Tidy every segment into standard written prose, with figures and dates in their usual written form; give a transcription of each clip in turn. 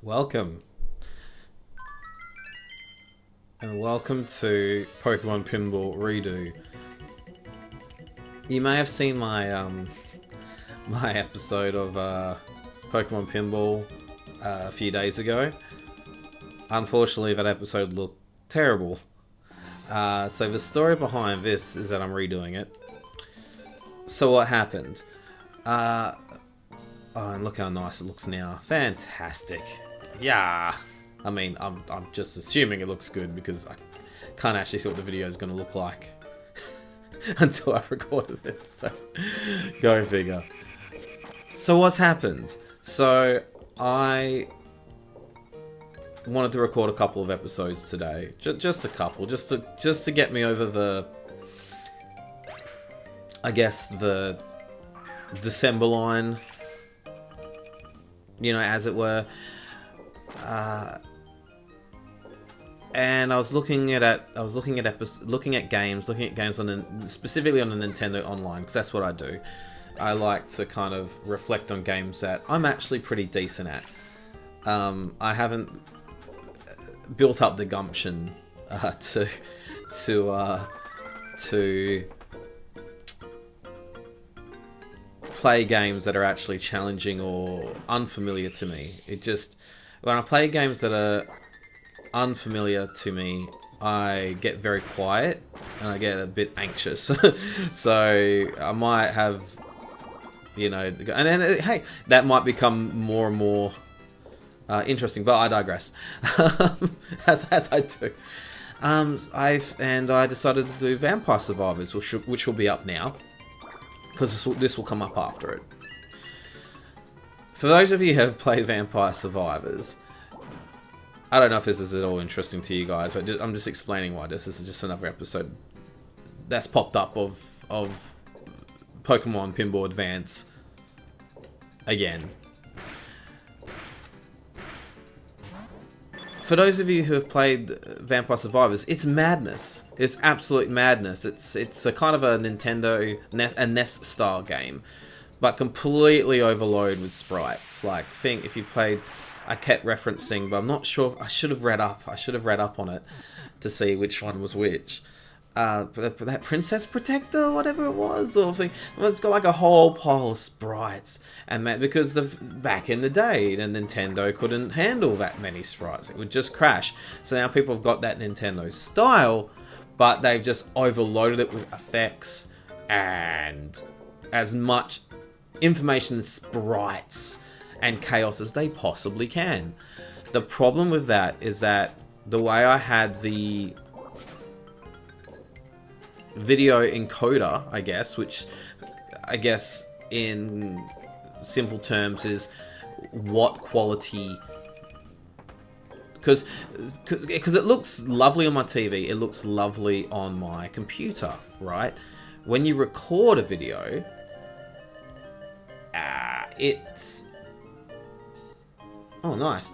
Welcome. And welcome to Pokemon Pinball Redo. You may have seen my my episode of Pokemon Pinball a few days ago. Unfortunately, that episode looked terrible. So the story behind this is that I'm redoing it. So what happened? Oh, and look how nice it looks now. Fantastic. Yeah. I mean, I'm just assuming it looks good because I can't actually see what the video is going to look like until I've recorded it. So, go figure. So what's happened? So, I wanted to record a couple of episodes today. Just a couple. Just to get me over the... I guess the December line, you know, as it were. And I was looking at games on specifically on the Nintendo Online, because that's what I do. I like to kind of reflect on games that I'm actually pretty decent at. I haven't built up the gumption to play games that are actually challenging or unfamiliar to me. When I play games that are unfamiliar to me, I get very quiet and I get a bit anxious. So I might have, and then hey, that might become more and more interesting. But I digress, as I do. I decided to do Vampire Survivors, which will be up now, because this will come up after it. For those of you who have played Vampire Survivors, I don't know if this is at all interesting to you guys, but I'm just explaining why this is just another episode that's popped up of Pokemon Pinball Advance again. For those of you who have played Vampire Survivors, it's madness. It's absolute madness. It's a kind of a Nintendo NES style game, but completely overloaded with sprites. Like, if you played, I kept referencing, but I'm not sure. I should have read up. I should have read up on it to see which one was which. That Princess Protector, whatever it was, or thing. Well, it's got like a whole pile of sprites, and because back in the day, the Nintendo couldn't handle that many sprites; it would just crash. So now people have got that Nintendo style, but they've just overloaded it with effects and as much information and sprites and chaos as they possibly can. The problem with that is that the way I had the video encoder, I guess, which I guess in simple terms is what quality, because it looks lovely on my TV, it looks lovely on my computer, right? When you record a video, it's oh nice.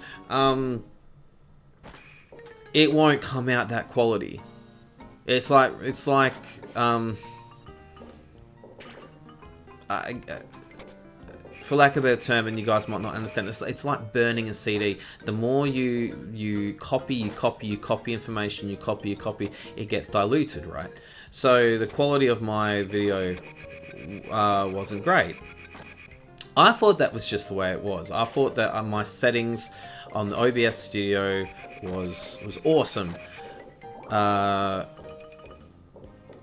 It won't come out that quality. It's like for lack of a better term, and you guys might not understand this, it's like burning a CD. The more you copy information, you copy, it gets diluted, right? So the quality of my video wasn't great. I thought that was just the way it was. I thought that my settings on the OBS Studio was awesome.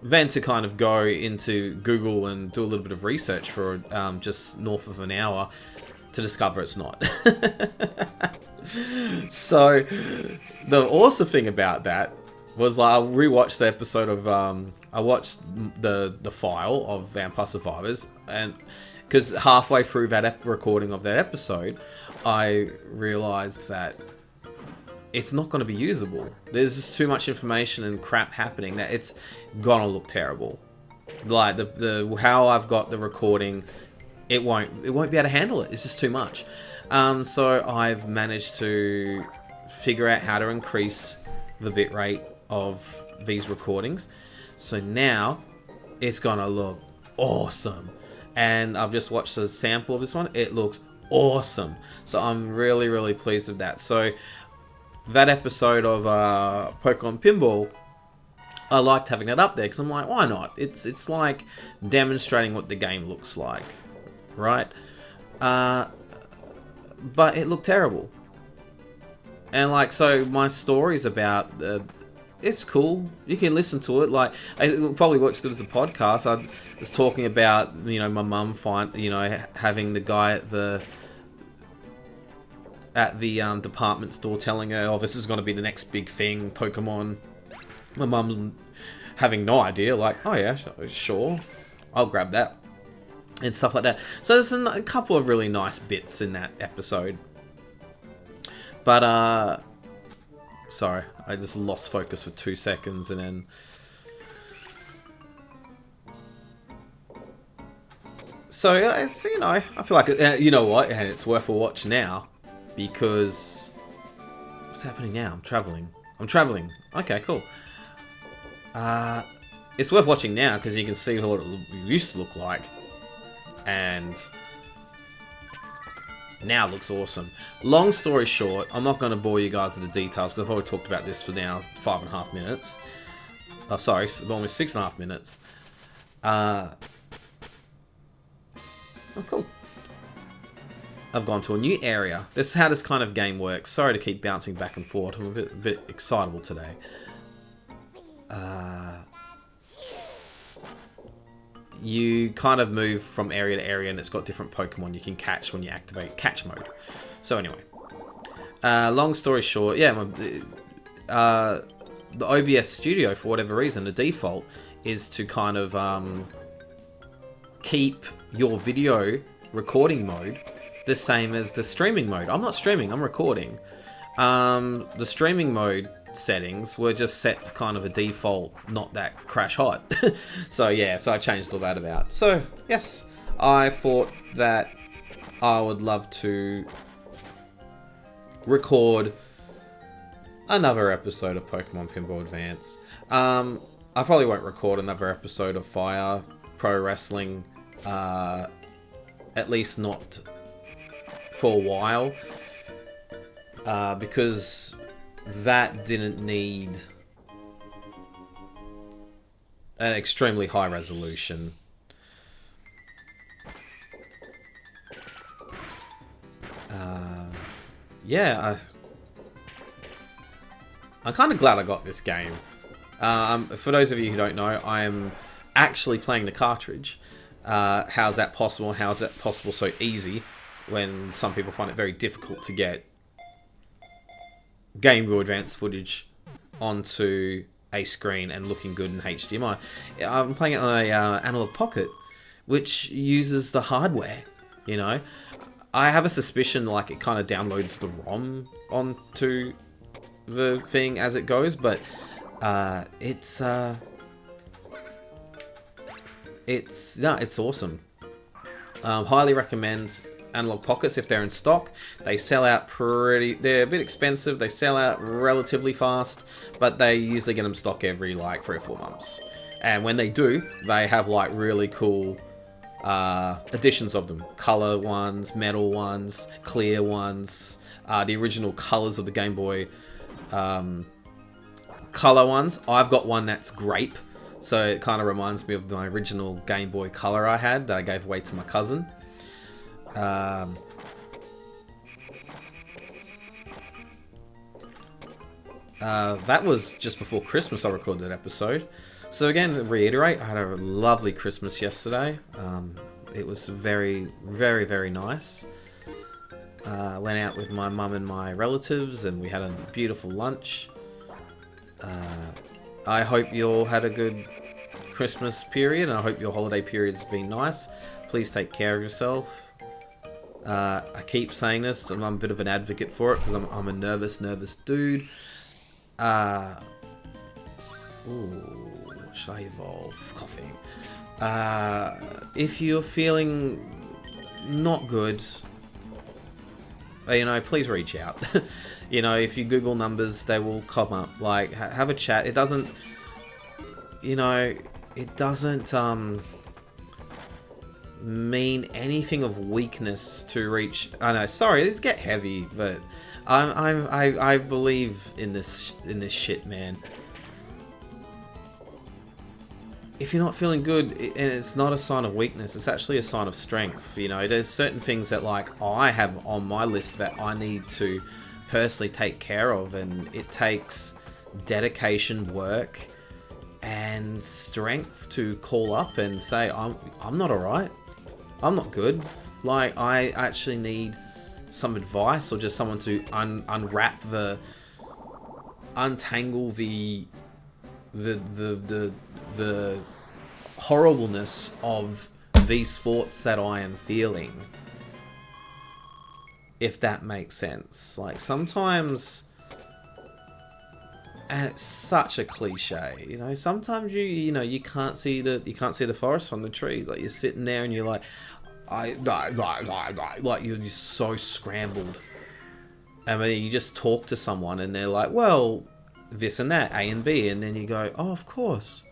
Then to kind of go into Google and do a little bit of research for just north of an hour to discover it's not. So the awesome thing about that was, like, I rewatched the episode of I watched the file of Vampire Survivors, and because halfway through that recording of that episode, I realized that it's not going to be usable. There's just too much information and crap happening that it's gonna look terrible. Like the how I've got the recording, it won't be able to handle it. It's just too much. So I've managed to figure out how to increase the bitrate of these recordings. So now it's gonna look awesome. And I've just watched a sample of this one. It looks awesome. So I'm really, really pleased with that. So that episode of Pokemon Pinball, I liked having it up there because I'm like, why not? It's like demonstrating what the game looks like, right? But it looked terrible. And like, so my story's about it's cool. You can listen to it. Like, it probably works good as a podcast. I was talking about, you know, my mum having the guy at the department store telling her, oh, this is going to be the next big thing, Pokemon. My mum's having no idea, like, oh yeah, sure, I'll grab that, and stuff like that. So there's a couple of really nice bits in that episode. But, sorry, I just lost focus for 2 seconds, and then... So, it's, you know, I feel like, you know what, and it's worth a watch now, because... What's happening now? I'm traveling. Okay, cool. It's worth watching now because you can see what it used to look like, and now it looks awesome. Long story short, I'm not going to bore you guys with the details because I've already talked about this for now 5.5 minutes. Oh, sorry, almost 6.5 minutes. Oh, cool. I've gone to a new area. This is how this kind of game works. Sorry to keep bouncing back and forth. I'm a bit excitable today. You kind of move from area to area, and it's got different Pokemon you can catch when you activate catch mode. So anyway, long story short, yeah, the OBS Studio, for whatever reason, the default is to kind of keep your video recording mode the same as the streaming mode. I'm not streaming, I'm recording. The streaming mode settings were just set to kind of a default, not that crash hot. So yeah, so I changed all that about. So yes, I thought that I would love to record another episode of Pokemon Pinball Advance. I probably won't record another episode of Fire Pro Wrestling, at least not for a while, because that didn't need an extremely high resolution. Yeah, I'm kind of glad I got this game. For those of you who don't know, I'm actually playing the cartridge. How's that possible? How's that possible so easy when some people find it very difficult to get Game Boy Advance footage onto a screen and looking good in HDMI. I'm playing it on a analog pocket, which uses the hardware, you know. I have a suspicion like it kind of downloads the ROM onto the thing as it goes, but it's awesome. Highly recommend analog pockets if they're in stock. They sell out they're a bit expensive, they sell out relatively fast, but they usually get them stock every like 3 or 4 months. And when they do, they have like really cool editions of them. Color ones, metal ones, clear ones, the original colors of the Game Boy color ones. I've got one that's grape, so it kind of reminds me of my original Game Boy Color I had that I gave away to my cousin. That was just before Christmas I recorded that episode. So again, to reiterate, I had a lovely Christmas yesterday. It was very, very, very nice. Went out with my mum and my relatives and we had a beautiful lunch. I hope you all had a good Christmas period, and I hope your holiday period's been nice. Please take care of yourself. I keep saying this, and I'm a bit of an advocate for it because I'm a nervous dude. Should I evolve? Coughing. If you're feeling not good, you know, please reach out. You know, if you Google numbers, they will come up. Like, have a chat. It doesn't, you know, it doesn't, mean anything of weakness to reach. I know, sorry, these get heavy, but I believe in this shit, man. If you're not feeling good, and it's not a sign of weakness, it's actually a sign of strength. You know, there's certain things that like I have on my list that I need to personally take care of, and it takes dedication, work, and strength to call up and say I'm not alright. I'm not good. Like, I actually need some advice or just someone to untangle the horribleness of these thoughts that I am feeling. If that makes sense. Like, sometimes, and it's such a cliche, you know, sometimes you can't see the forest from the trees. Like, you're sitting there and you're like, like you're just so scrambled. I mean, you just talk to someone and they're like, well, this and that, A and B, and then you go, oh, of course,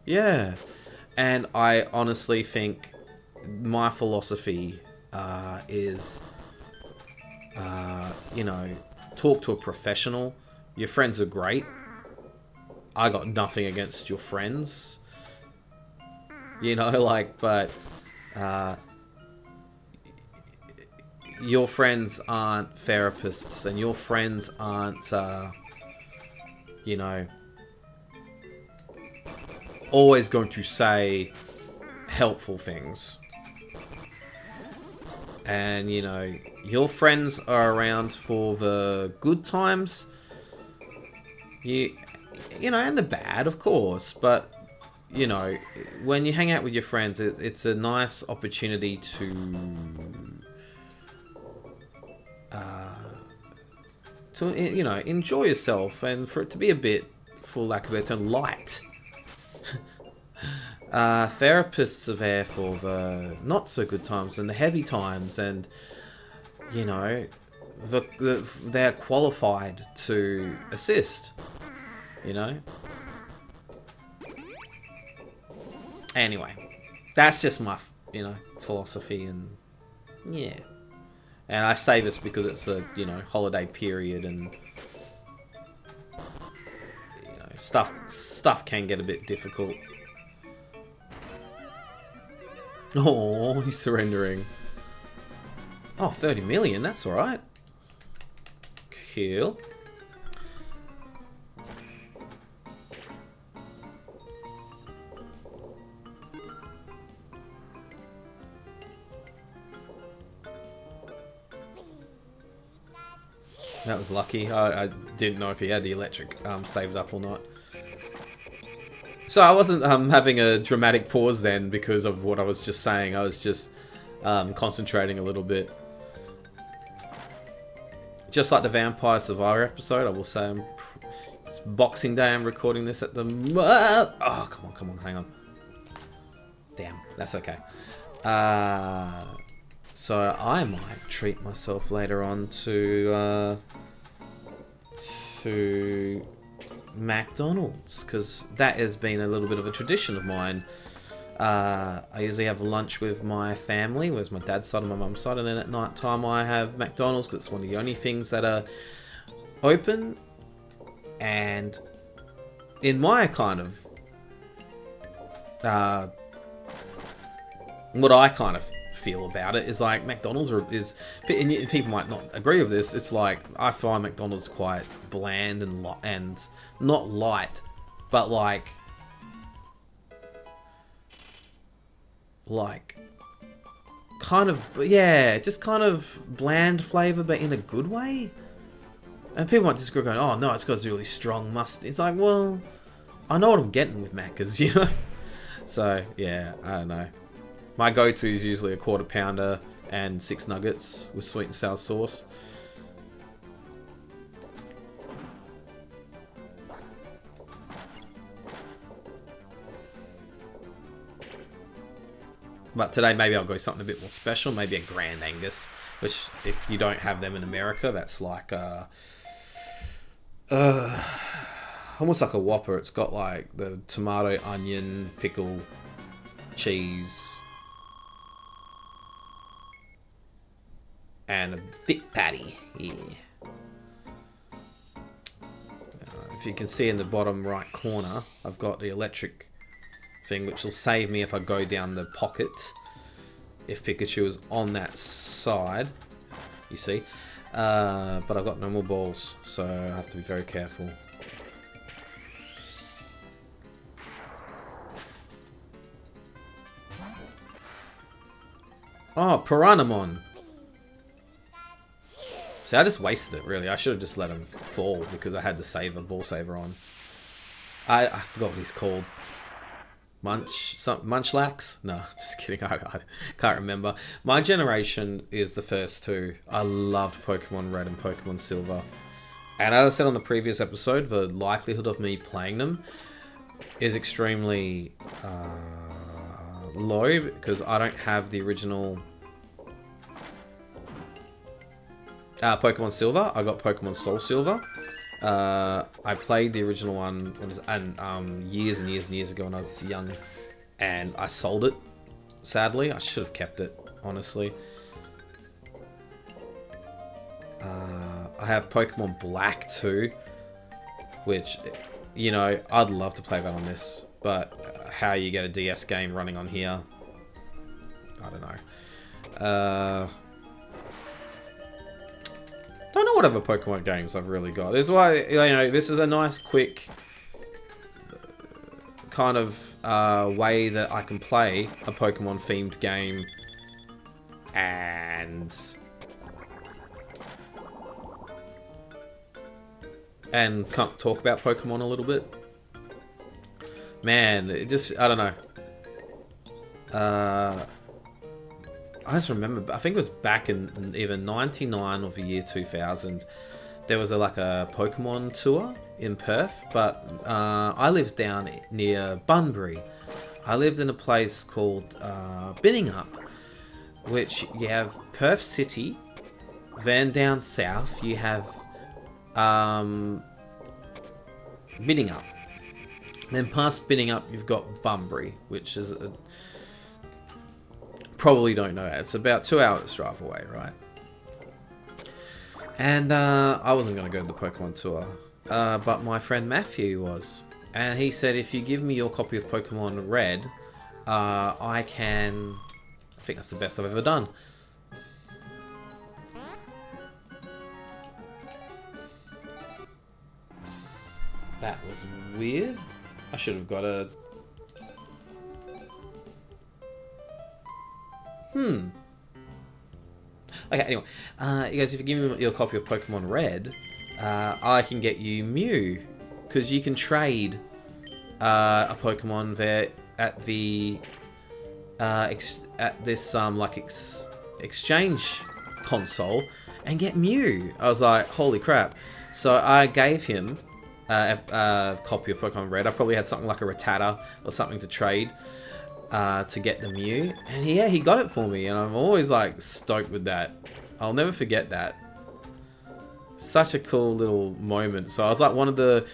yeah. And I honestly think my philosophy is, you know, talk to a professional. Your friends are great. I got nothing against your friends. You know, like, but your friends aren't therapists, and your friends aren't, you know, always going to say helpful things. And, you know, your friends are around for the good times. You know, and the bad, of course. But, you know, when you hang out with your friends, it's a nice opportunity to, you know, enjoy yourself, and for it to be a bit, for lack of a better term, light. Therapists are there for the not so good times and the heavy times, and, you know, they're qualified to assist, you know. Anyway, that's just my, you know, philosophy, and yeah. And I say this because it's a, you know, holiday period, and, you know, stuff can get a bit difficult. Oh, he's surrendering. Oh, 30 million, that's alright. Cool. That was lucky. I didn't know if he had the electric saved up or not. So I wasn't having a dramatic pause then because of what I was just saying. I was just concentrating a little bit. Just like the Vampire Survivor episode, I will say it's Boxing Day. I'm recording this at the... Oh, come on, hang on. Damn, that's okay. So I might treat myself later on to McDonald's, because that has been a little bit of a tradition of mine. I usually have lunch with my family, with my dad's side and my mum's side, and then at night time I have McDonald's because it's one of the only things that are open. And in my kind of what I kind of feel about it is like McDonald's is, and people might not agree with this, it's like I find McDonald's quite bland and not light, but like kind of, yeah, just kind of bland flavor, but in a good way. And people might disagree, going, oh no, it's got really strong mustard. It's like, well, I know what I'm getting with Macca's, you know. So yeah, I don't know. My go-to is usually a quarter pounder and 6 nuggets with sweet and sour sauce. But today maybe I'll go something a bit more special, maybe a Grand Angus, which if you don't have them in America, that's like almost like a Whopper. It's got like the tomato, onion, pickle, cheese, And a thick patty. Yeah. If you can see in the bottom right corner, I've got the electric thing, which will save me if I go down the pocket. If Pikachu is on that side, you see. But I've got normal balls, so I have to be very careful. Oh, Piranhamon. See, I just wasted it, really. I should have just let him fall because I had the saver, ball saver on. I forgot what he's called. Munchlax? No, just kidding. I can't remember. My generation is the first two. I loved Pokemon Red and Pokemon Silver. And as I said on the previous episode, the likelihood of me playing them is extremely low because I don't have the original Pokemon Silver. I got Pokemon Soul Silver. I played the original one years and years and years ago when I was young, and I sold it. Sadly, I should have kept it. Honestly, I have Pokemon Black too, which, you know, I'd love to play that on this, but how you get a DS game running on here, I don't know. Don't know what other Pokemon games I've really got. This is why, you know, this is a nice, quick kind of way that I can play a Pokemon-themed game and kind of talk about Pokemon a little bit. Man, it just, I don't know. I just remember, I think it was back in either 99 or the year 2000, there was like a Pokemon tour in Perth, but I lived down near Bunbury. I lived in a place called Binningup, which you have Perth City, then down south you have Binningup. Then past Binningup you've got Bunbury, which is probably don't know. It's about 2 hours drive away, right? And I wasn't going to go to the Pokemon tour, but my friend Matthew was. And he said, if you give me your copy of Pokemon Red, I think that's the best I've ever done. That was weird. I should have got a... Okay, anyway. You guys, if you give me your copy of Pokemon Red, I can get you Mew. Because you can trade a Pokemon there at the... at this, exchange console and get Mew. I was like, holy crap. So I gave him a copy of Pokemon Red. I probably had something like a Rattata or something to trade to get the Mew. And yeah, he got it for me. And I'm always like stoked with that. I'll never forget that. Such a cool little moment. So I was like one of the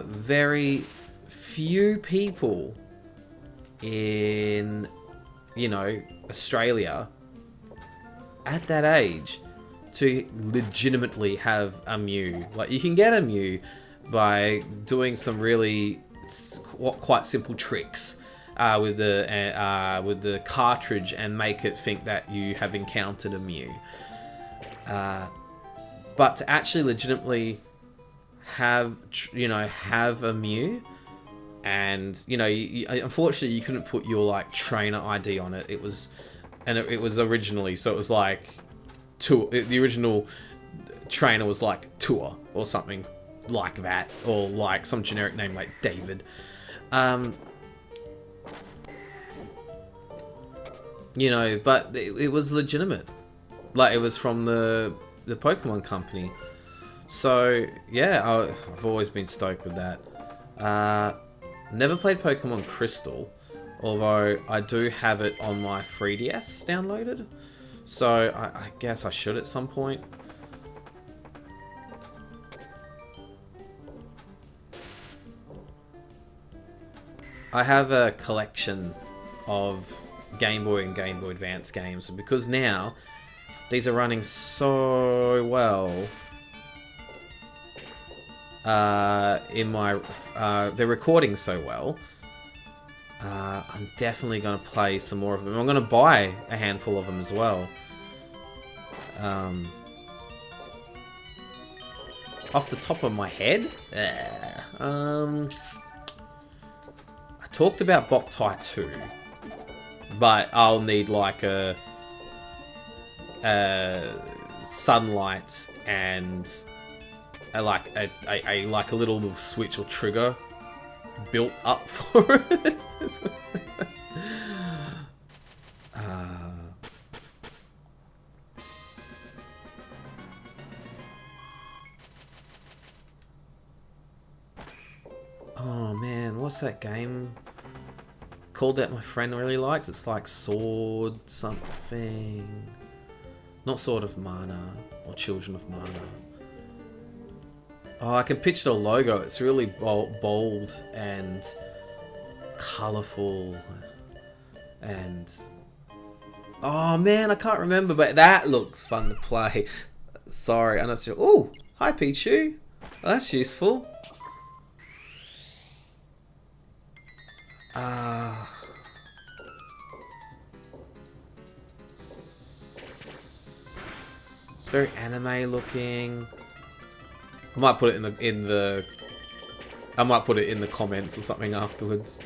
very few people in, you know, Australia at that age to legitimately have a Mew. Like, you can get a Mew by doing some really quite simple tricks with the cartridge and make it think that you have encountered a Mew. But to actually legitimately have a Mew, and unfortunately you couldn't put your like trainer ID on it. It was originally, so it was like the original trainer was like Tour or something like that, or like some generic name like David. But it was legitimate. Like, it was from the Pokemon company. So yeah, I've always been stoked with that. Never played Pokemon Crystal, although I do have it on my 3DS downloaded. So I guess I should at some point. I have a collection of Game Boy and Game Boy Advance games, because now These are running so well. In my... they're recording so well. I'm definitely going to play some more of them. I'm going to buy a handful of them as well. Off the top of my head, I talked about Boktai 2, but I'll need like a sunlight and like a little switch or trigger built up for it. Oh man, what's that game called that my friend really likes? It's like Sword something. Not Sword of Mana or Children of Mana. Oh, I can picture the logo. It's really bold and colourful. And... oh man, I can't remember, but that looks fun to play. Sorry, I'm not sure. Oh, hi Pichu. Oh, that's useful. It's very anime looking. I might put it I might put it in the comments or something afterwards.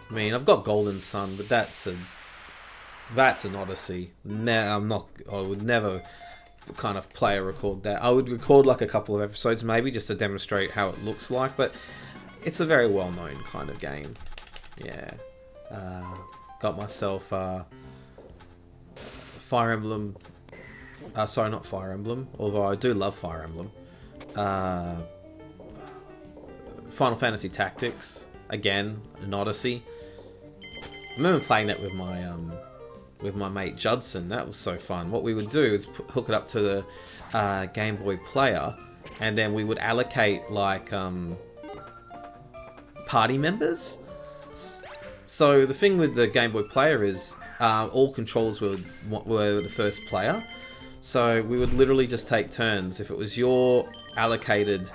I mean, I've got Golden Sun, but that's an odyssey. I would never kind of play or record that. I would record like a couple of episodes maybe just to demonstrate how it looks like, but it's a very well-known kind of game. Yeah. Got myself Fire Emblem. Sorry, not Fire Emblem, although I do love Fire Emblem. Final Fantasy Tactics, again, an odyssey. I remember playing that with my mate Judson. That was so fun. What we would do is hook it up to the Game Boy player, and then we would allocate like party members. So the thing with the Game Boy player is all controllers were the first player. So we would literally just take turns. If it was your allocated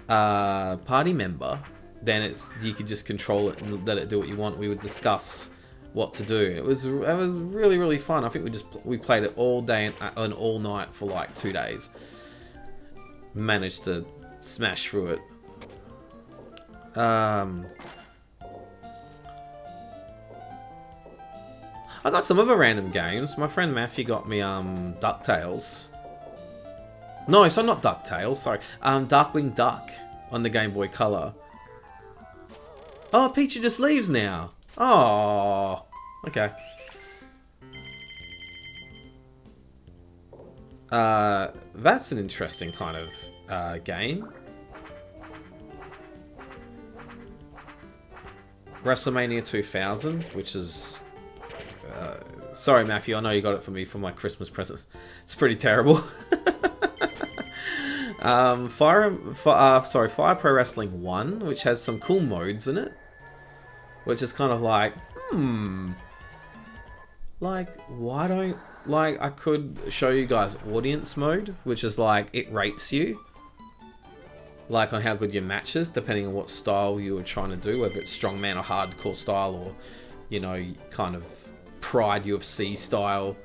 party member, then you could just control it and let it do what you want. We would discuss what to do. It was really, really fun. I think we played it all day and all night for like 2 days. Managed to smash through it. I got some other random games. My friend Matthew got me DuckTales. No, so not DuckTales, sorry. Darkwing Duck on the Game Boy Color. Oh, Pichu just leaves now. Oh, okay. That's an interesting kind of game. WrestleMania 2000, which is... sorry, Matthew, I know you got it for me for my Christmas present. It's pretty terrible. Fire Pro Wrestling 1, which has some cool modes in it. Which is kind of like, like, why don't... like, I could show you guys audience mode, which is like, it rates you. Like, on how good your match is, depending on what style you were trying to do, whether it's strongman or hardcore style, or, you know, kind of Pride UFC style.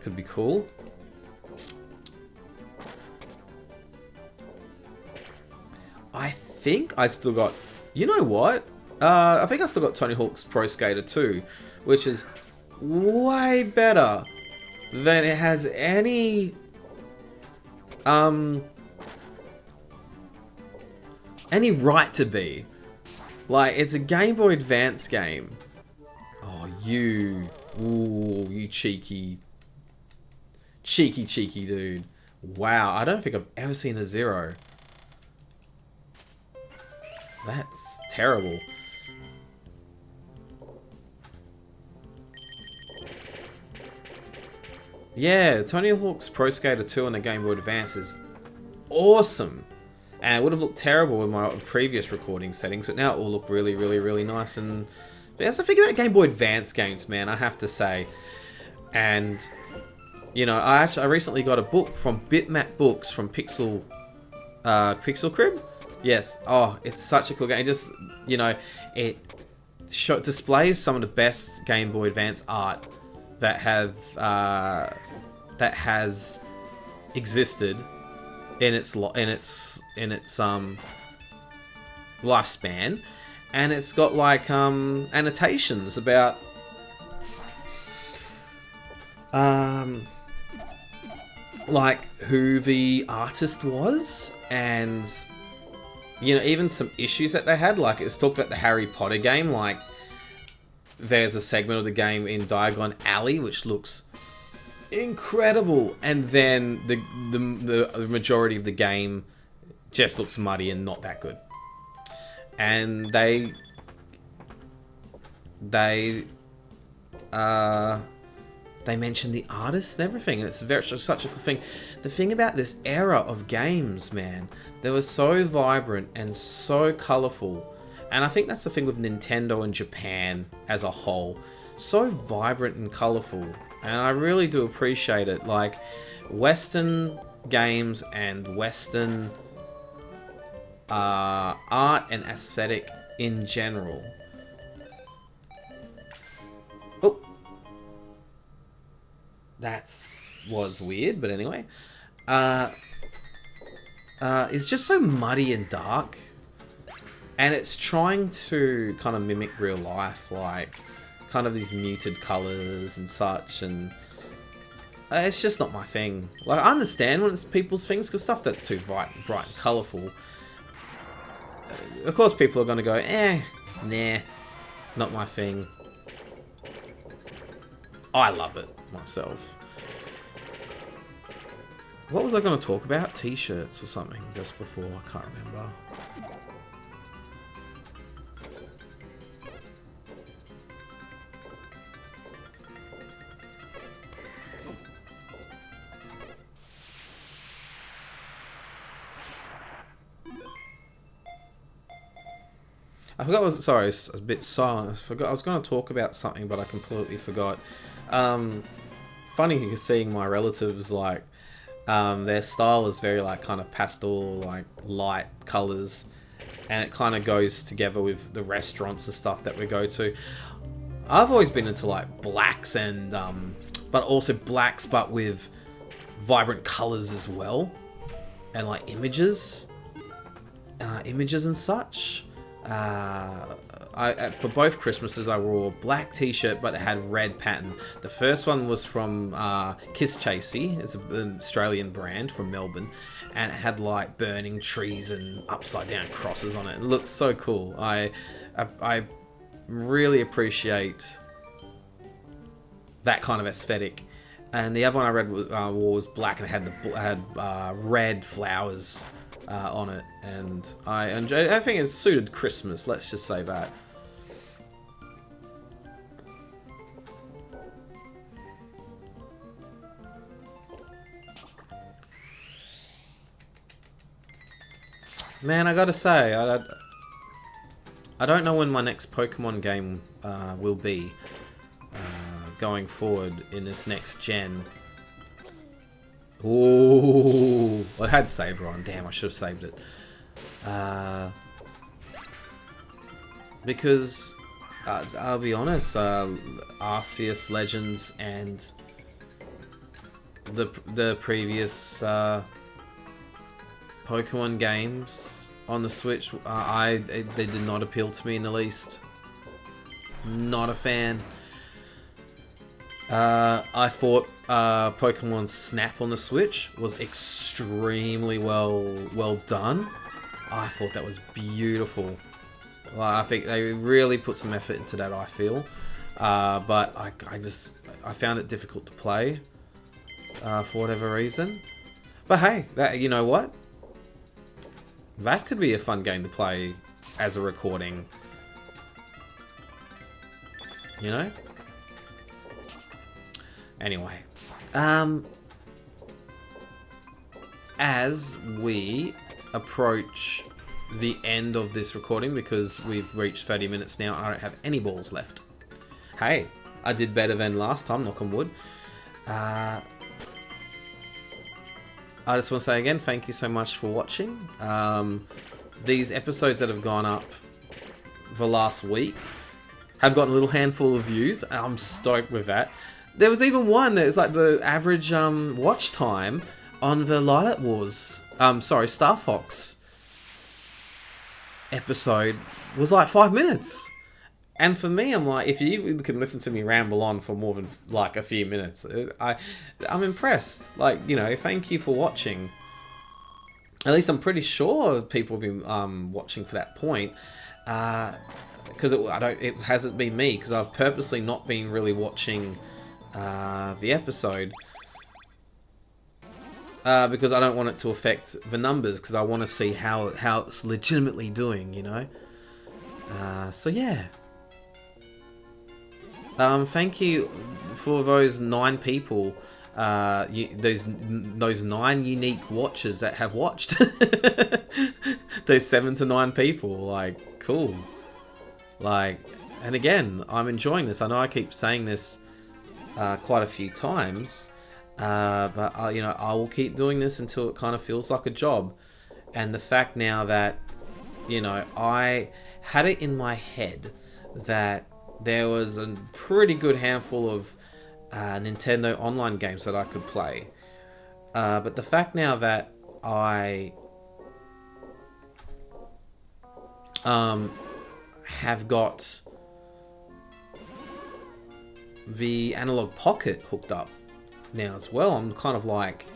Could be cool. I think I still got... you know what? I think I still got Tony Hawk's Pro Skater 2, which is way better than it has any right to be. Like, it's a Game Boy Advance game. Oh, you cheeky dude. Wow, I don't think I've ever seen a Zero. That's terrible. Yeah, Tony Hawk's Pro Skater 2 on the Game Boy Advance is awesome. And it would have looked terrible with my previous recording settings, but now it will look really, really, really nice. And that's the thing about Game Boy Advance games, man, I have to say. And, you know, I recently got a book from Bitmap Books from Pixel Crib. Yes, oh, it's such a cool game. It just, you know, it displays some of the best Game Boy Advance art that has existed in its lifespan, and it's got like annotations about like who the artist was, and you know, even some issues that they had. Like, it's talked about the Harry Potter game. Like, there's a segment of the game in Diagon Alley which looks incredible, and then the majority of the game just looks muddy and not that good. And they mention the artist and everything, and it's such a cool thing. The thing about this era of games, man, they were so vibrant and so colourful, and I think that's the thing with Nintendo and Japan as a whole. So vibrant and colourful, and I really do appreciate it. Like, Western games and Western art and aesthetic in general. Oh, that was weird, but anyway. It's just so muddy and dark, and it's trying to kind of mimic real life, like kind of these muted colors and such, and it's just not my thing. Like, I understand when it's people's things, because stuff that's too bright and colorful, of course people are going to go, nah, not my thing. I love it myself. What was I going to talk about? T-shirts or something just before? I can't remember. I forgot. Sorry, I was a bit silent. I forgot. I was going to talk about something, but I completely forgot. Funny seeing my relatives, like, their style is very like kind of pastel, like light colors, and it kind of goes together with the restaurants and stuff that we go to. I've always been into like blacks and but also blacks, but with vibrant colors as well, and like images and such. For both Christmases I wore a black t-shirt, but it had red pattern. The first one was from Kiss Chasey. It's an Australian brand from Melbourne, and it had like burning trees and upside down crosses on it. It looks so cool. I really appreciate that kind of aesthetic. And the other one I wore was black, and it had red flowers on it, and I think it suited Christmas, let's just say that. Man, I gotta say, I don't know when my next Pokemon game will be going forward in this next gen. Ooh, I had saved on. Damn, I should have saved it. Because I'll be honest, Arceus Legends and the previous Pokemon games on the Switch, they did not appeal to me in the least. Not a fan. I thought Pokemon Snap on the Switch was extremely well done. I thought that was beautiful. I think they really put some effort into that, I feel. But I found it difficult to play for whatever reason. But hey, you know what? That could be a fun game to play as a recording. You know? Anyway, As we approach the end of this recording, because we've reached 30 minutes now and I don't have any balls left. Hey, I did better than last time, knock on wood. I just want to say again, thank you so much for watching. These episodes that have gone up for last week have got a little handful of views, and I'm stoked with that. There was even one that was like the average watch time on the Lilac Wars, Star Fox episode was like 5 minutes. And for me, I'm like, if you can listen to me ramble on for more than like a few minutes, I'm impressed. Like, you know, thank you for watching. At least I'm pretty sure people have been watching for that point. Because it hasn't been me, because I've purposely not been really watching the episode. Because I don't want it to affect the numbers, because I want to see how it's legitimately doing, you know? So yeah. Thank you for those 9 people, those 9 unique watchers that have watched. Those 7 to 9 people, like, cool. Like, and again, I'm enjoying this. I know I keep saying this quite a few times. But you know, I will keep doing this until it kind of feels like a job. And the fact now that, you know, I had it in my head that there was a pretty good handful of Nintendo online games that I could play. But the fact now that I have got the Analog Pocket hooked up now as well, I'm kind of like,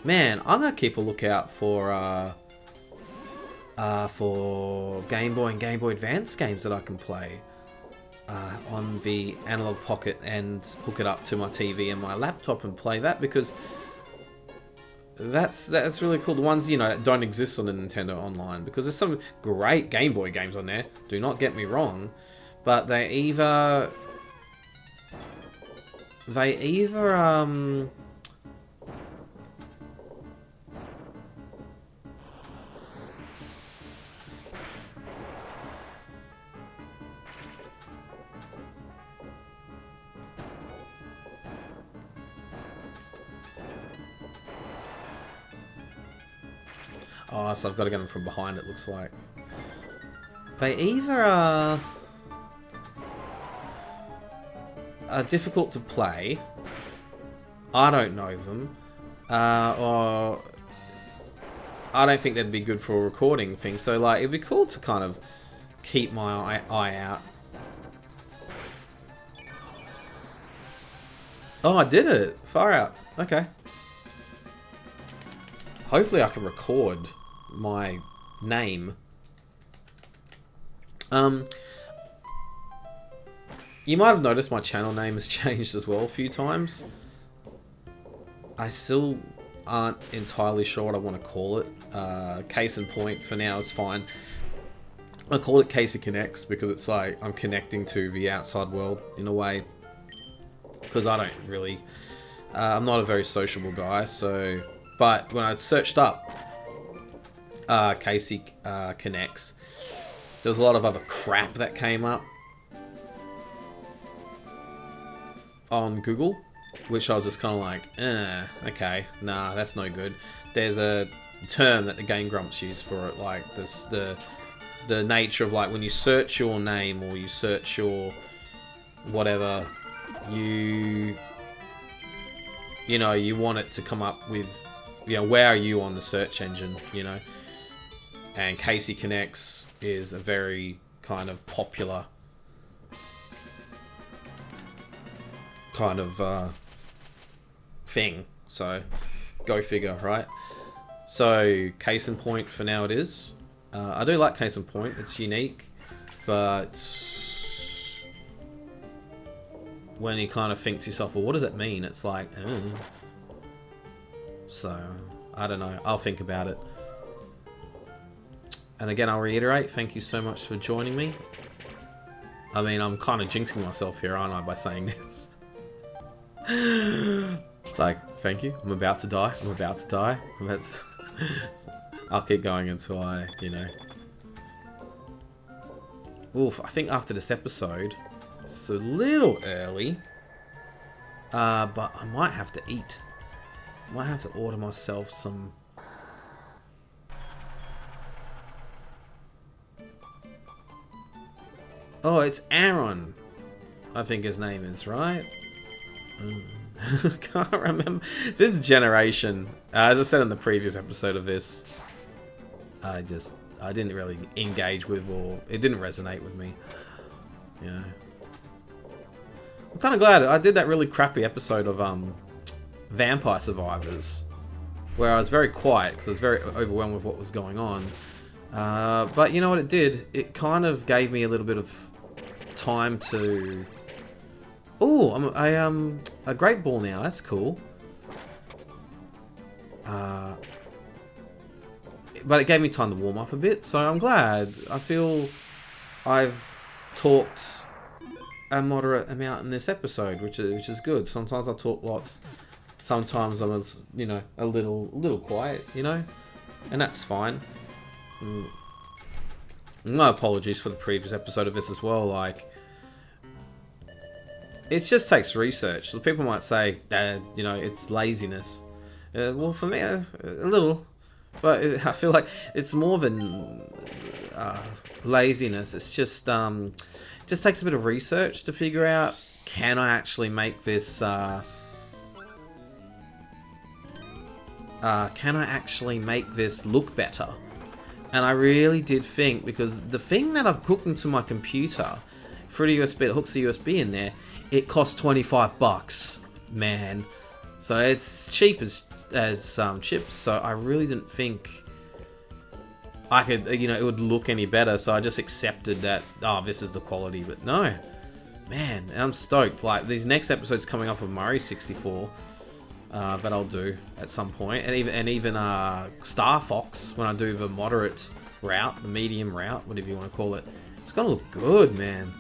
man, I'm gonna keep a lookout for Game Boy and Game Boy Advance games that I can play on the Analog Pocket and hook it up to my TV and my laptop and play that, because that's really cool. The ones, you know, that don't exist on the Nintendo Online, because there's some great Game Boy games on there, do not get me wrong, but they either oh, so I've got to get them from behind, it looks like. They either are difficult to play, I don't know them, or I don't think they'd be good for a recording thing, so like, it'd be cool to kind of keep my eye out. Oh, I did it! Far out. Okay. Hopefully I can record my name. You might have noticed my channel name has changed as well a few times. I still aren't entirely sure what I want to call it. Case in point for now is fine. I call it Casey Connects because it's like I'm connecting to the outside world in a way. Because I don't really... I'm not a very sociable guy, so... But when I searched up Casey Connects, there was a lot of other crap that came up on Google, which I was just kind of like, okay, nah, that's no good. There's a term that the Game Grumps use for it, like this, the nature of like when you search your name or you search your whatever, you know, you want it to come up with, you know, where are you on the search engine, you know? And Casey Connects is a very kind of popular kind of thing. So, go figure, right? So, Case in Point for now it is. I do like Case in Point, it's unique, but when you kind of think to yourself, well, what does it mean? It's like, So, I don't know. I'll think about it. And again, I'll reiterate, thank you so much for joining me. I mean, I'm kind of jinxing myself here, aren't I, by saying this? It's like, thank you, I'm about to die, I'm about to die. I'll keep going until I, you know. Oof, I think after this episode, it's a little early. But I might have to eat. I might have to order myself some... Oh, it's Aaron, I think his name is, right? Can't remember. This generation, as I said in the previous episode of this, I didn't really engage with, or it didn't resonate with me. Yeah. I'm kind of glad I did that really crappy episode of Vampire Survivors, where I was very quiet because I was very overwhelmed with what was going on. But you know what it did? It kind of gave me a little bit of time to... Oh, I'm a great ball now. That's cool. But it gave me time to warm up a bit, so I'm glad. I feel I've talked a moderate amount in this episode, which is good. Sometimes I talk lots. Sometimes I'm, you know, a little quiet, you know, and that's fine. No apologies for the previous episode of this as well. Like, it just takes research. So people might say that, you know, it's laziness. Well, for me, a little. But I feel like it's more than laziness. It's just takes a bit of research to figure out, can I actually make this look better? And I really did think, because the thing that I've hooked into my computer through the USB, it hooks the USB in there, it costs $25, man. So it's cheap as chips, so I really didn't think I could, you know, it would look any better. So I just accepted that, oh, this is the quality. But no, man, I'm stoked. Like, these next episodes coming up of Mario 64 that I'll do at some point, and even Star Fox, when I do the moderate route, the medium route, whatever you want to call it, it's gonna look good, man.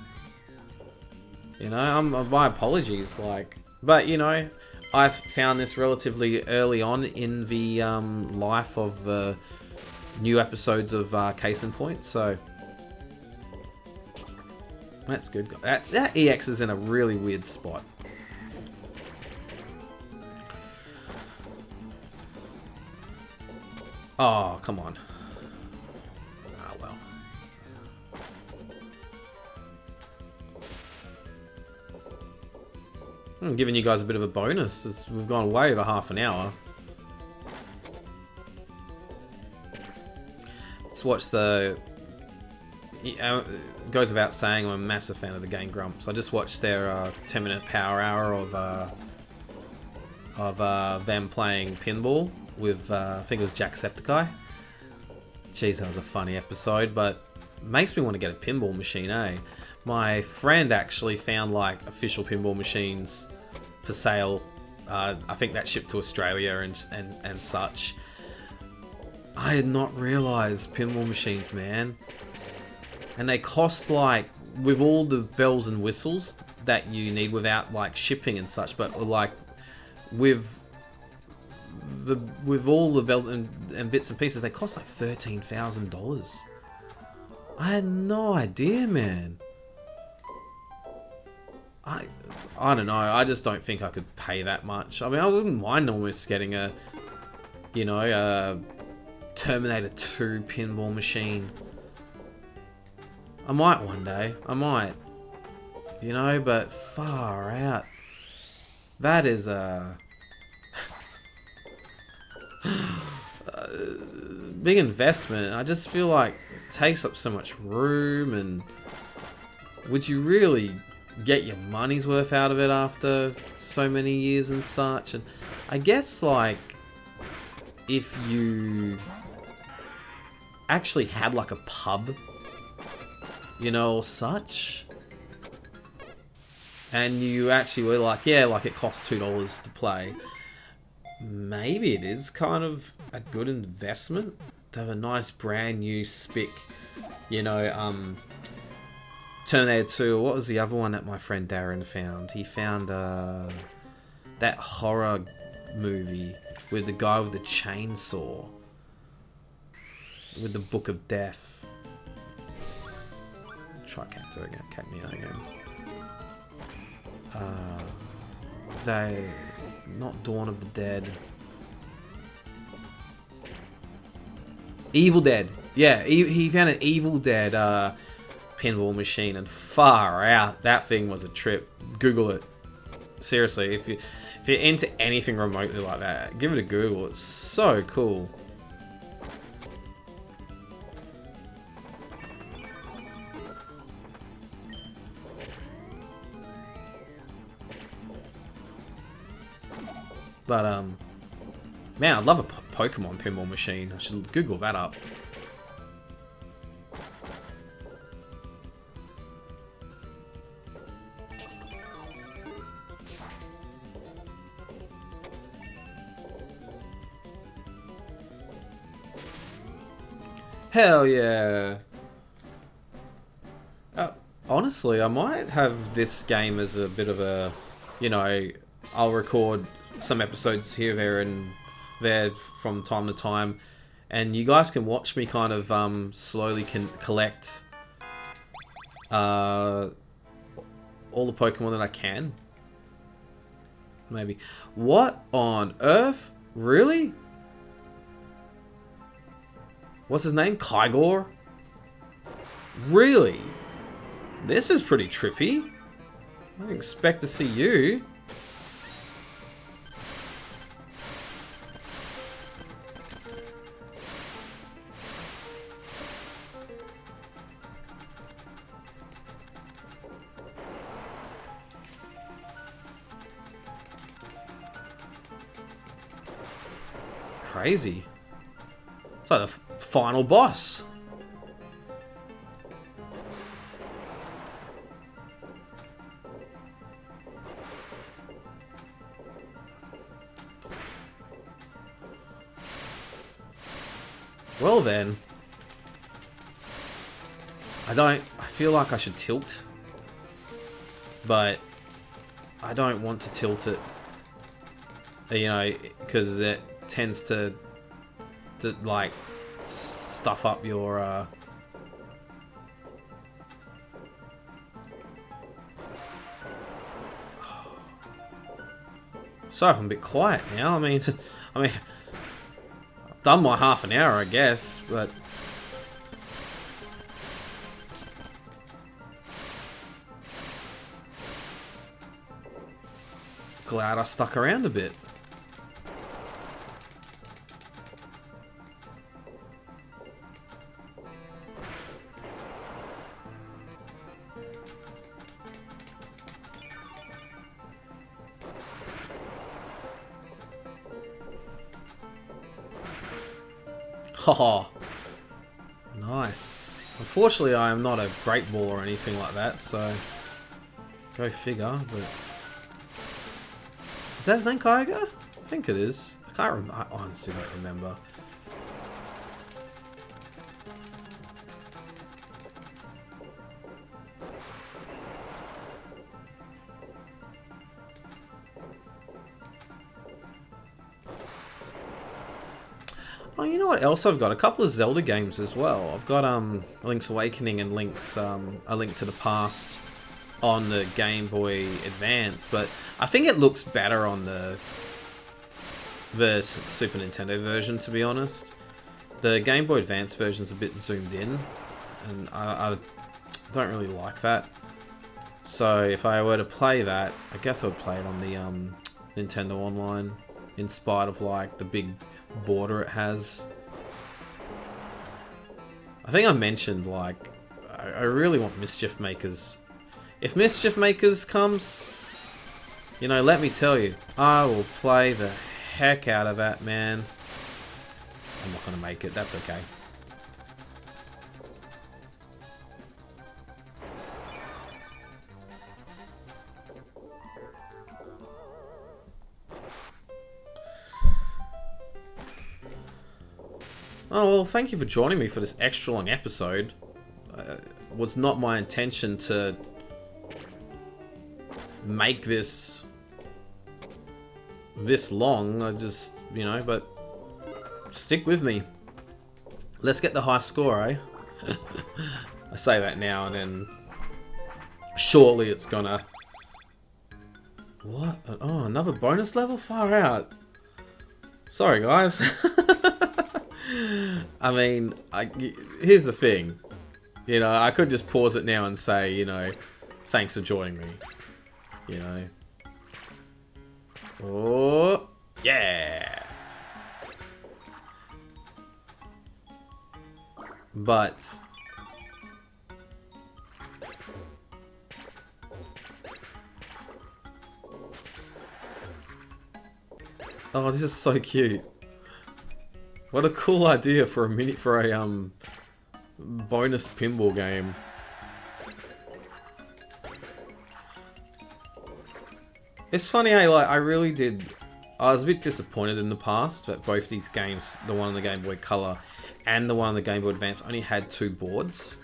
You know, my apologies, like, but you know, I've found this relatively early on in the life of the new episodes of Case in Point, so that's good. That EX is in a really weird spot. Oh, come on. Ah, well. I'm giving you guys a bit of a bonus, as we've gone way over half an hour. Let's watch the... It goes without saying, I'm a massive fan of the Game Grumps. I just watched their 10-minute power hour of them playing pinball with, I think it was Jacksepticeye. Jeez, that was a funny episode, but makes me want to get a pinball machine, eh? My friend actually found, like, official pinball machines for sale. I think that shipped to Australia and such. I did not realise pinball machines, man. And they cost, like, with all the bells and whistles that you need without, like, shipping and such, but, like, with all the bells and bits and pieces, they cost like $13,000. I had no idea, man. I don't know. I just don't think I could pay that much. I mean, I wouldn't mind almost getting a, you know, a Terminator 2 pinball machine. I might one day. I might. You know, but far out. That is a... big investment. I just feel like it takes up so much room, and would you really get your money's worth out of it after so many years and such? And I guess, like, if you actually had like a pub, you know, or such, and you actually were like, yeah, like it costs $2 to play, maybe it is kind of a good investment to have a nice brand new spick, you know, Terminator 2. What was the other one that my friend Darren found? He found that horror movie with the guy with the chainsaw, with the Book of Death. Try Cacnea again. They, not Dawn of the Dead. Evil Dead. Yeah, he found an Evil Dead pinball machine, and far out, that thing was a trip. Google it. Seriously, if you're into anything remotely like that, give it a Google. It's so cool. But man, I'd love a Pokemon pinball machine. I should Google that up. Hell yeah. Honestly, I might have this game as a bit of a, you know, I'll record some episodes here, there, and there from time to time, and you guys can watch me kind of slowly collect all the Pokemon that I can. Maybe. What on earth? Really? What's his name? Kygor? Really? This is pretty trippy. I didn't expect to see you. Crazy. It's like the final boss. Well then. I feel like I should tilt. But I don't want to tilt it. You know, because it tends to like stuff up your Sorry if I'm a bit quiet now. I mean I've done my half an hour, I guess, but glad I stuck around a bit. Haha. Nice. Unfortunately, I am not a great ball or anything like that, so go figure. But is that his name, Kyogre? I think it is. I can't remember. I honestly don't remember. Oh, you know what else I've got? A couple of Zelda games as well. I've got Link's Awakening and A Link to the Past on the Game Boy Advance, but I think it looks better on the Super Nintendo version, to be honest. The Game Boy Advance version's a bit zoomed in, and I don't really like that. So if I were to play that, I guess I would play it on the Nintendo Online, in spite of like the big border it has. I think I mentioned, like, I really want Mischief Makers. If Mischief Makers comes, you know, let me tell you, I will play the heck out of that, man. I'm not gonna make it, that's okay. Oh, well, thank you for joining me for this extra long episode. It was not my intention to make this this long. I just, you know, but stick with me. Let's get the high score, eh? I say that now and then shortly it's gonna... What? Oh, another bonus level? Far out. Sorry, guys. I mean, here's the thing. You know, I could just pause it now and say, you know, thanks for joining me. You know. Oh, yeah. But... Oh, this is so cute. What a cool idea for a bonus pinball game. It's funny, I was a bit disappointed in the past that both these games, the one on the Game Boy Color and the one on the Game Boy Advance, only had 2 boards.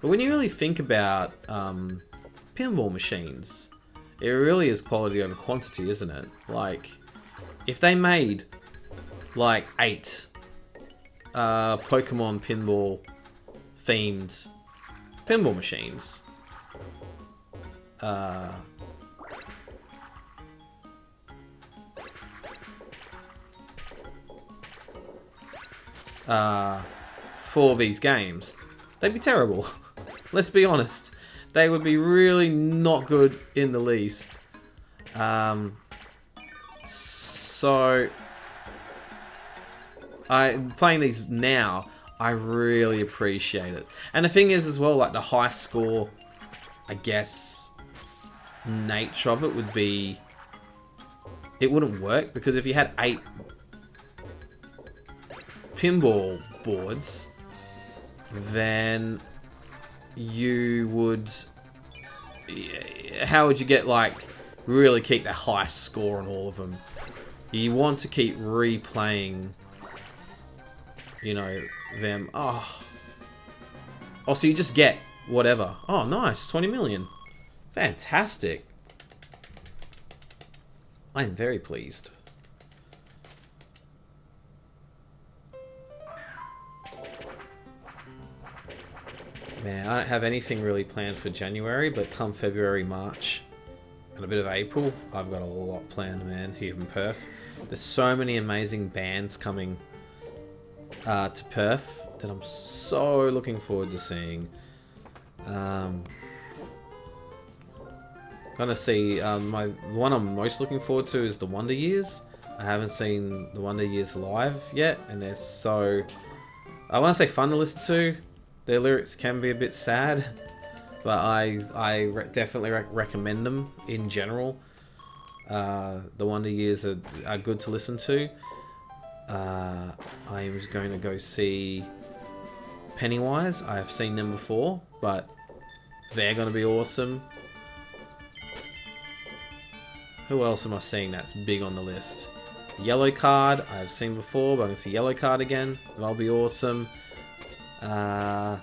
But when you really think about pinball machines, it really is quality over quantity, isn't it? Like, if they made like 8 Pokemon pinball themed pinball machines, for these games, they'd be terrible. Let's be honest. They would be really not good in the least. So, playing these now, I really appreciate it. And the thing is as well, like the high score, I guess, nature of it would be, it wouldn't work, because if you had 8 pinball boards, then you would, how would you get, like, really keep the high score on all of them? You want to keep replaying, you know, them. Oh, so you just get whatever. Oh, nice, 20 million. Fantastic. I am very pleased. Man, I don't have anything really planned for January, but come February, March, and a bit of April, I've got a lot planned, man, here in Perth. There's so many amazing bands coming to Perth that I'm so looking forward to seeing. Gonna see, the one I'm most looking forward to is the Wonder Years. I haven't seen the Wonder Years live yet, and they're so, I want to say fun to listen to. Their lyrics can be a bit sad, but I definitely recommend them in general. The Wonder Years are good to listen to. I was going to go see Pennywise. I have seen them before, but they're going to be awesome. Who else am I seeing that's big on the list? Yellow Card, I've seen before, but I'm going to see Yellow Card again. That'll be awesome. The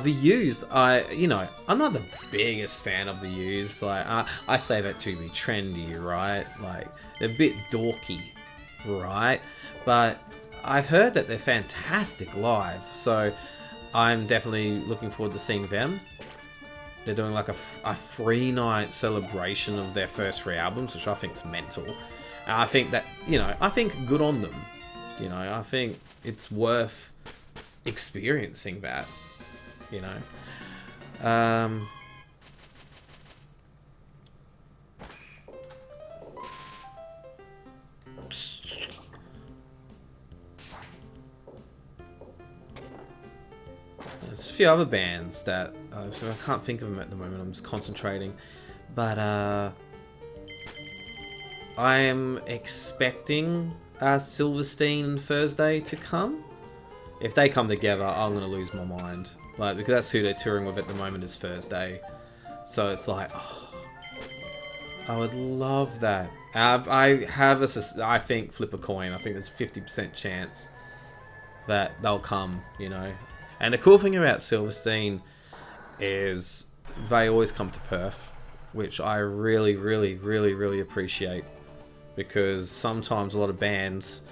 Used, I'm not the biggest fan of the Used. Like, I say that to be trendy, right? Like, they're a bit dorky, right? But I've heard that they're fantastic live, so I'm definitely looking forward to seeing them. They're doing like a free night celebration of their first 3 albums, which I think is mental. And I think that, I think good on them. I think it's worth experiencing that. There's a few other bands that so I can't think of them at the moment. I'm just concentrating, but I am expecting Silverstein and Thursday to come. If they come together, I'm gonna lose my mind. Like, because that's who they're touring with at the moment is Thursday. So it's like, oh, I would love that. I think flip a coin. I think there's a 50% chance that they'll come, And the cool thing about Silverstein is they always come to Perth. which I really, really, really, really appreciate. Because sometimes a lot of bands,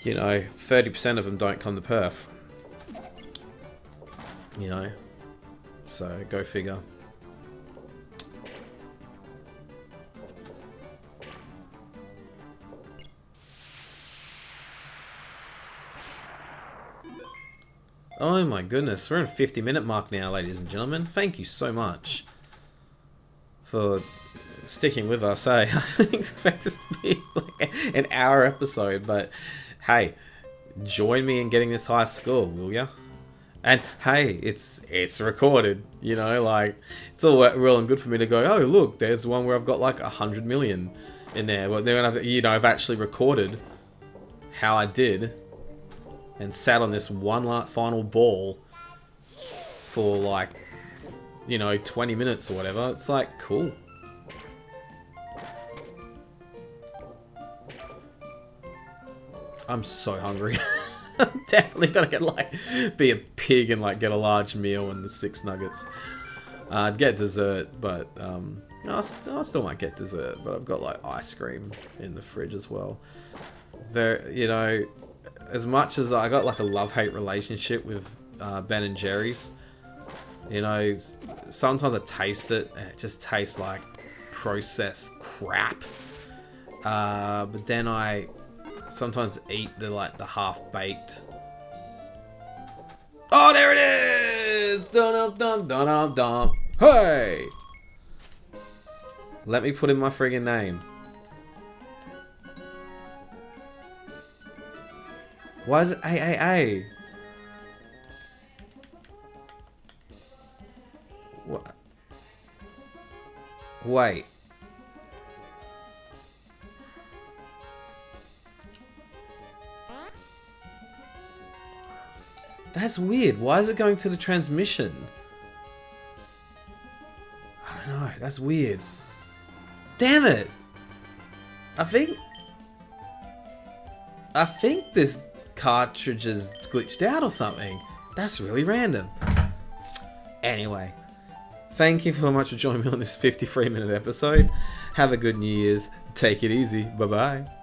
you know, 30% of them don't come to Perth. You know, so go figure. Oh my goodness, we're in 50-minute mark now, ladies and gentlemen. Thank you so much for sticking with us. I didn't expect this to be like an hour episode, but hey, join me in getting this high score, will ya? And hey, it's recorded, you know, like, it's all well and good for me to go, oh look, there's one where I've got like 100 million in there, but then I've actually recorded how I did and sat on this one final ball for like, you know, 20 minutes or whatever. It's like, cool. I'm so hungry. I'm definitely gonna get like, be a pig and like get a large meal and the 6 nuggets. I'd get dessert, but I still might get dessert, but I've got like ice cream in the fridge as well. Very, you know, as much as I got like a love-hate relationship with Ben and Jerry's, you know, sometimes I taste it and it just tastes like processed crap. But then I sometimes eat the half-baked. Oh, there it is! Dun dun dun dun dun. Hey! Let me put in my friggin' name. Why is it AAA? What? Wait. That's weird. Why is it going to the transmission? I don't know. That's weird. Damn it! I think this cartridge is glitched out or something. That's really random. Anyway, thank you so much for joining me on this 53-minute episode. Have a good New Year's. Take it easy. Bye-bye.